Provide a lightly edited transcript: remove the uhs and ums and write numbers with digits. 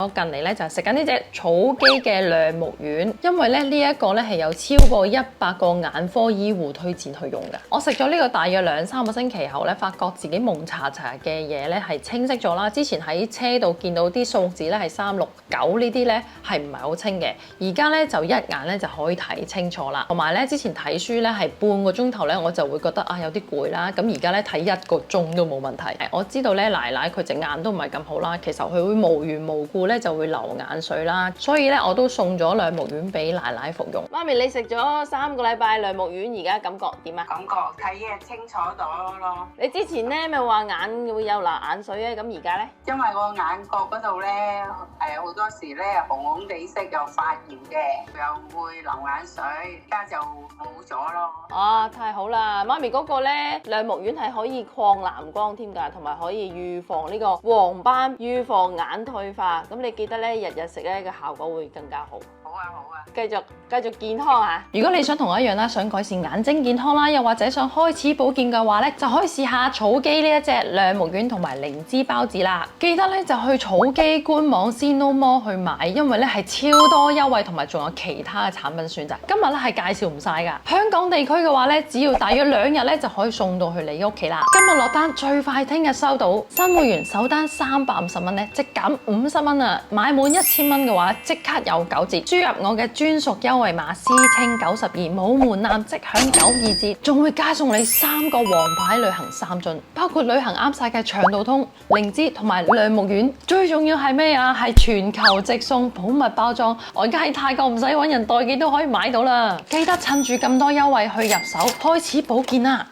我近嚟咧就係食緊呢隻草基嘅亮木丸，因為咧呢一個咧係有超過100個眼科醫護推薦去用嘅。我食咗呢個大約2-3個星期後咧，發覺自己蒙查查嘅嘢咧係清晰咗啦。之前喺車度見到啲數字咧係369呢啲咧係唔係好清嘅，而家咧就一眼咧就可以睇清楚啦。同埋咧之前睇書咧係半個鐘頭咧我就會覺得啊有啲攰啦，咁而家咧睇1個鐘都冇問題。我知道咧奶奶佢隻眼都唔係咁好啦，其實佢會無緣無故咧就會流眼水啦，所以咧我都送咗亮木丸俾奶奶服用。媽咪，你食咗3個禮拜亮木丸，而家感覺點啊？感覺睇嘢清楚咗咯。你之前咧咪話眼會有流眼水咧，咁而家咧？因為我眼角嗰度咧，好多時咧紅紅地色又發炎嘅，又會流眼水，而家就冇咗咯。啊，太好啦！媽咪嗰個咧亮木丸係可以抗藍光添㗎，同埋可以預防呢個黃斑，預防眼退化。咁你記得咧日日食咧個效果會更加好。好啊，好啊。繼續健康嚇！如果你想同我一樣啦，想改善眼睛健康啦，又或者想開始保健嘅話咧，就可以試下草基呢一隻亮木丸同埋靈芝孢子啦。記得咧就去草基官網 CNOMORE 去買，因為咧係超多優惠同埋仲有其他嘅產品選擇。今日咧係介紹唔晒㗎。香港地區嘅話咧，只要大約2日咧就可以送到去你屋企啦。今日落單最快聽日收到，新會員首單350蚊咧即減50蚊啊！買滿1000蚊嘅話即刻有9折，輸入我嘅專屬優惠碼CHING92冇門檻即享92折，仲會加送你3個王牌旅行3樽，包括旅行啱晒嘅長度通、靈芝同埋亮木丸。最重要係咩啊？係全球直送保密包裝，我而家喺泰國唔使揾人代寄都可以買到啦！記得趁住咁多優惠去入手，開始保健啦！